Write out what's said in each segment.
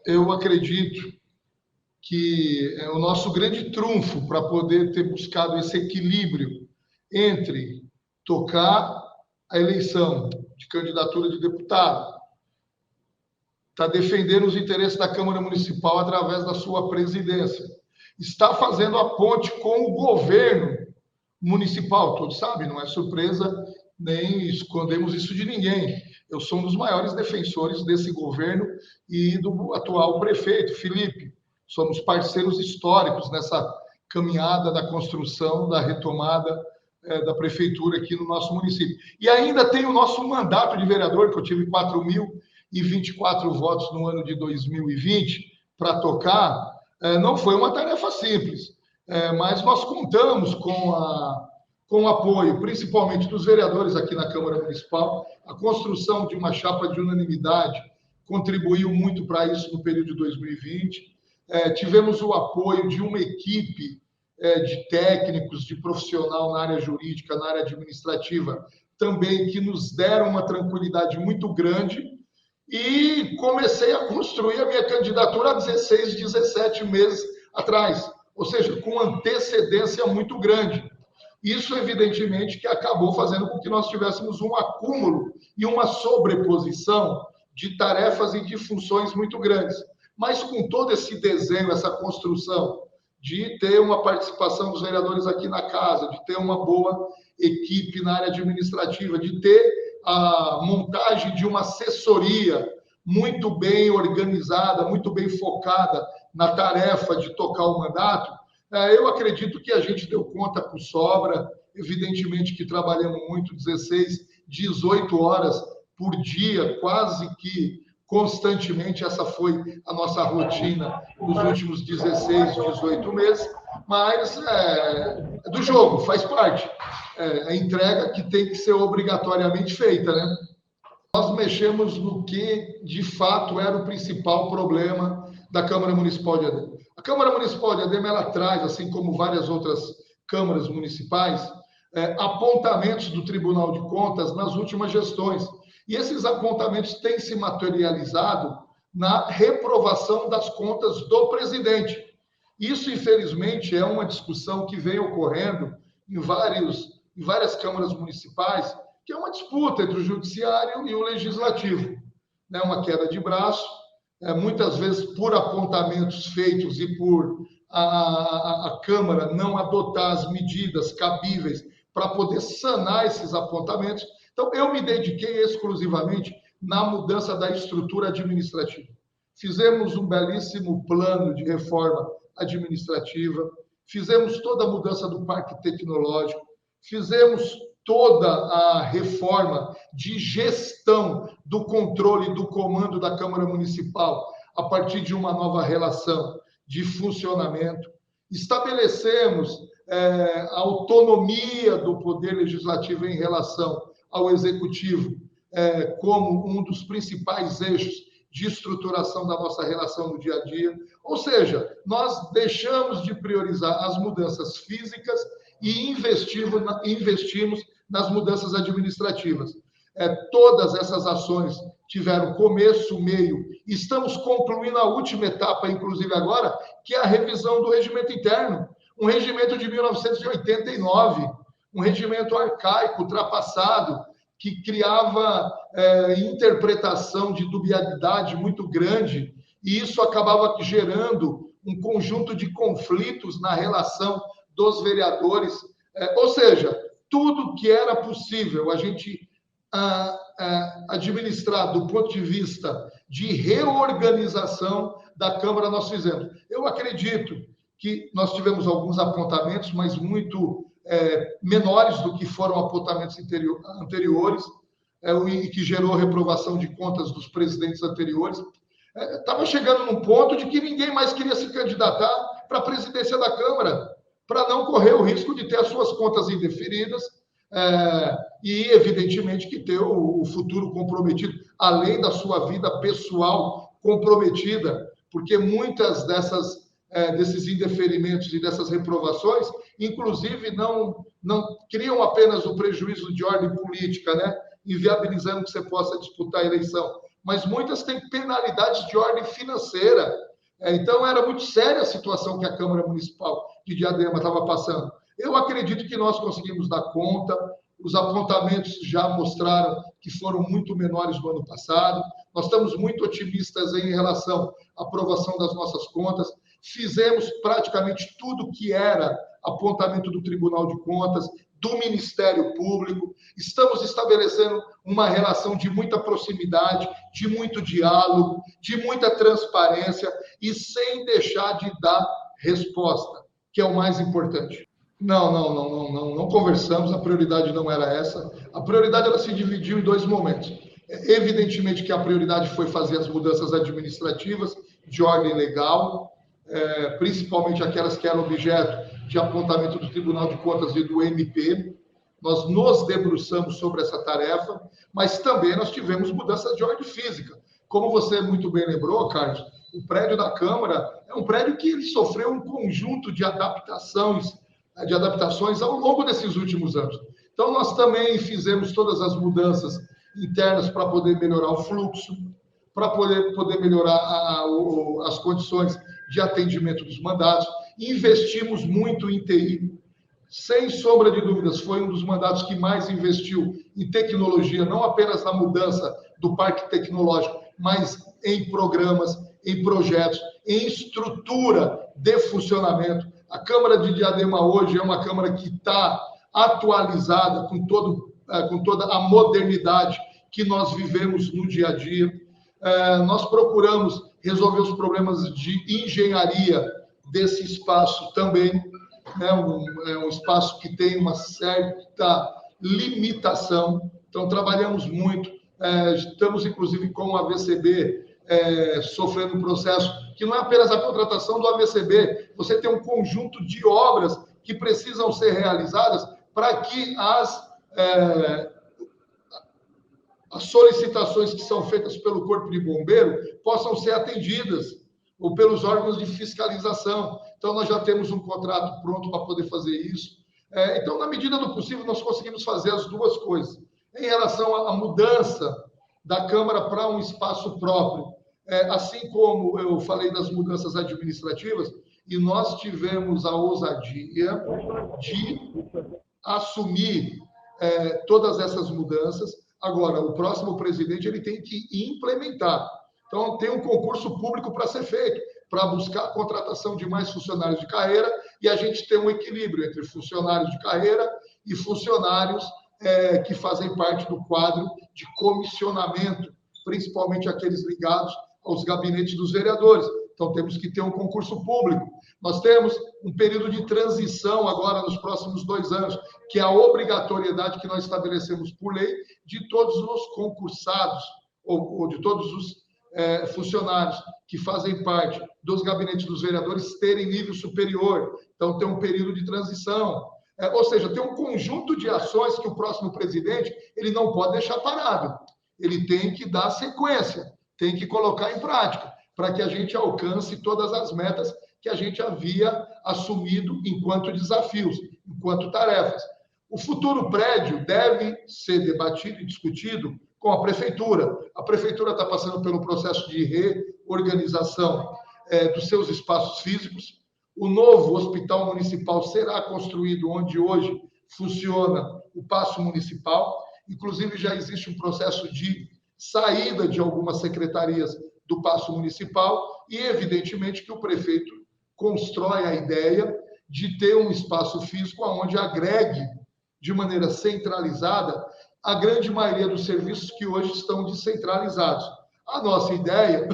Eu acredito que o nosso grande trunfo para poder ter buscado esse equilíbrio entre tocar a eleição de candidatura de deputado, está defendendo os interesses da Câmara Municipal através da sua presidência, está fazendo a ponte com o governo municipal. Todos sabem, não é surpresa, nem escondemos isso de ninguém. Eu sou um dos maiores defensores desse governo e do atual prefeito, Felipe. Somos parceiros históricos nessa caminhada da construção, da retomada da prefeitura aqui no nosso município. E ainda tem o nosso mandato de vereador, que eu tive 4.024 votos no ano de 2020 para tocar. Não foi uma tarefa simples, mas nós contamos com o apoio, principalmente dos vereadores aqui na Câmara Municipal. A construção de uma chapa de unanimidade contribuiu muito para isso no período de 2020. Tivemos o apoio de uma equipe de técnicos, de profissional na área jurídica, na área administrativa, também que nos deram uma tranquilidade muito grande. E comecei a construir a minha candidatura há 16, 17 meses atrás, ou seja, com antecedência muito grande. Isso, evidentemente, que acabou fazendo com que nós tivéssemos um acúmulo e uma sobreposição de tarefas e de funções muito grandes. Mas com todo esse desenho, essa construção de ter uma participação dos vereadores aqui na casa, de ter uma boa equipe na área administrativa, de ter a montagem de uma assessoria muito bem organizada, muito bem focada na tarefa de tocar o mandato, eu acredito que a gente deu conta por sobra. Evidentemente que trabalhamos muito, 16, 18 horas por dia, quase que constantemente. Essa foi a nossa rotina nos últimos 16, 18 meses, mas é do jogo, faz parte. A entrega que tem que ser obrigatoriamente feita, né? Nós mexemos no que, de fato, era o principal problema da Câmara Municipal de Adema. A Câmara Municipal de Adema, ela traz, assim como várias outras câmaras municipais, apontamentos do Tribunal de Contas nas últimas gestões. E esses apontamentos têm se materializado na reprovação das contas do presidente. Isso, infelizmente, é uma discussão que vem ocorrendo em várias câmaras municipais, que é uma disputa entre o judiciário e o legislativo. É uma queda de braço, muitas vezes por apontamentos feitos e por a Câmara não adotar as medidas cabíveis para poder sanar esses apontamentos. Então, eu me dediquei exclusivamente na mudança da estrutura administrativa. Fizemos um belíssimo plano de reforma administrativa, fizemos toda a mudança do parque tecnológico, fizemos toda a reforma de gestão do controle do comando da Câmara Municipal a partir de uma nova relação de funcionamento. Estabelecemos a autonomia do Poder Legislativo em relação ao Executivo como um dos principais eixos de estruturação da nossa relação no dia a dia. Ou seja, nós deixamos de priorizar as mudanças físicas e investimos nas mudanças administrativas. Todas essas ações tiveram começo, meio. Estamos concluindo a última etapa, inclusive agora, que é a revisão do regimento interno. Um regimento de 1989, um regimento arcaico, ultrapassado, que criava interpretação de dubiedade muito grande, e isso acabava gerando um conjunto de conflitos na relação dos vereadores. Ou seja, tudo que era possível a gente administrar do ponto de vista de reorganização da Câmara, nós fizemos. Eu acredito que nós tivemos alguns apontamentos, mas muito menores do que foram apontamentos anteriores, e que gerou reprovação de contas dos presidentes anteriores. Estava chegando num ponto de que ninguém mais queria se candidatar para a presidência da Câmara, para não correr o risco de ter as suas contas indeferidas e, evidentemente, que ter o futuro comprometido, além da sua vida pessoal comprometida, porque muitas desses indeferimentos e dessas reprovações, inclusive, não criam apenas o prejuízo de ordem política, né? Inviabilizando que você possa disputar a eleição, mas muitas têm penalidades de ordem financeira. Então, era muito séria a situação que a Câmara Municipal de Diadema estava passando. Eu acredito que nós conseguimos dar conta, os apontamentos já mostraram que foram muito menores do ano passado, nós estamos muito otimistas em relação à aprovação das nossas contas, fizemos praticamente tudo que era apontamento do Tribunal de Contas, do Ministério Público, estamos estabelecendo uma relação de muita proximidade, de muito diálogo, de muita transparência e sem deixar de dar resposta, que é o mais importante. Não conversamos, a prioridade não era essa. A prioridade ela se dividiu em dois momentos. Evidentemente que a prioridade foi fazer as mudanças administrativas de ordem legal, principalmente aquelas que eram objeto de apontamento do Tribunal de Contas e do MP. Nós nos debruçamos sobre essa tarefa, mas também nós tivemos mudanças de ordem física. Como você muito bem lembrou, Carlos, o prédio da Câmara é um prédio que ele sofreu um conjunto de adaptações ao longo desses últimos anos. Então, nós também fizemos todas as mudanças internas para poder melhorar o fluxo, para poder melhorar as condições de atendimento dos mandatos. Investimos muito em TI. Sem sombra de dúvidas, foi um dos mandatos que mais investiu em tecnologia, não apenas na mudança do parque tecnológico, mas em programas, em projetos, em estrutura de funcionamento. A Câmara de Diadema hoje é uma Câmara que está atualizada com toda a modernidade que nós vivemos no dia a dia. Nós procuramos resolver os problemas de engenharia desse espaço também, né? Um espaço que tem uma certa limitação, então trabalhamos muito, estamos inclusive com o AVCB sofrendo um processo que não é apenas a contratação do AVCB, você tem um conjunto de obras que precisam ser realizadas para que as solicitações que são feitas pelo Corpo de Bombeiro possam ser atendidas, ou pelos órgãos de fiscalização. Então, nós já temos um contrato pronto para poder fazer isso. Então, na medida do possível, nós conseguimos fazer as duas coisas. Em relação à mudança da Câmara para um espaço próprio, assim como eu falei das mudanças administrativas, e nós tivemos a ousadia de assumir todas essas mudanças. Agora, o próximo presidente ele tem que implementar. Então, tem um concurso público para ser feito, para buscar a contratação de mais funcionários de carreira e a gente ter um equilíbrio entre funcionários de carreira e funcionários que fazem parte do quadro de comissionamento, principalmente aqueles ligados aos gabinetes dos vereadores. Então, temos que ter um concurso público. Nós temos um período de transição agora, nos próximos 2 anos, que é a obrigatoriedade que nós estabelecemos por lei de todos os concursados, ou de todos os funcionários que fazem parte dos gabinetes dos vereadores terem nível superior. Então, tem um período de transição. Ou seja, tem um conjunto de ações que o próximo presidente ele não pode deixar parado. Ele tem que dar sequência, tem que colocar em prática, para que a gente alcance todas as metas que a gente havia assumido enquanto desafios, enquanto tarefas. O futuro prédio deve ser debatido e discutido com a Prefeitura. A Prefeitura está passando pelo processo de reorganização dos seus espaços físicos. O novo hospital municipal será construído onde hoje funciona o Paço Municipal. Inclusive, já existe um processo de saída de algumas secretarias do Paço Municipal e, evidentemente, que o prefeito constrói a ideia de ter um espaço físico onde agregue de maneira centralizada a grande maioria dos serviços que hoje estão descentralizados. A nossa ideia,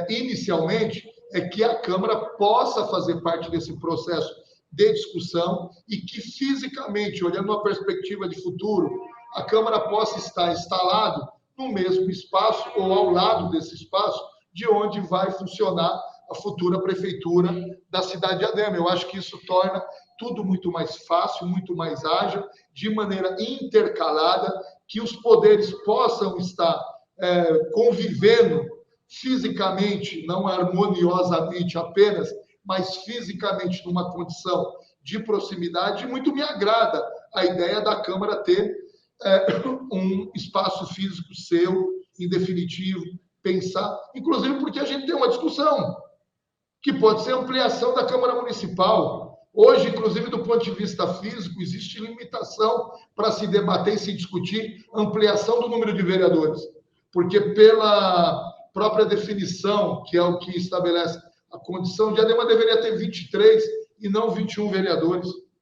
inicialmente, é que a Câmara possa fazer parte desse processo de discussão e que fisicamente, olhando uma perspectiva de futuro, a Câmara possa estar instalado no mesmo espaço ou ao lado desse espaço de onde vai funcionar a futura prefeitura da cidade de Diadema. Eu acho que isso torna tudo muito mais fácil, muito mais ágil, de maneira intercalada, que os poderes possam estar convivendo fisicamente, não harmoniosamente apenas, mas fisicamente numa condição de proximidade. Muito me agrada a ideia da Câmara ter um espaço físico seu em definitivo, pensar, inclusive porque a gente tem uma discussão, que pode ser ampliação da Câmara Municipal. Hoje, inclusive, do ponto de vista físico, existe limitação para se debater e se discutir ampliação do número de vereadores, porque pela própria definição, que é o que estabelece a condição, Diadema deveria ter 23 e não 21 vereadores.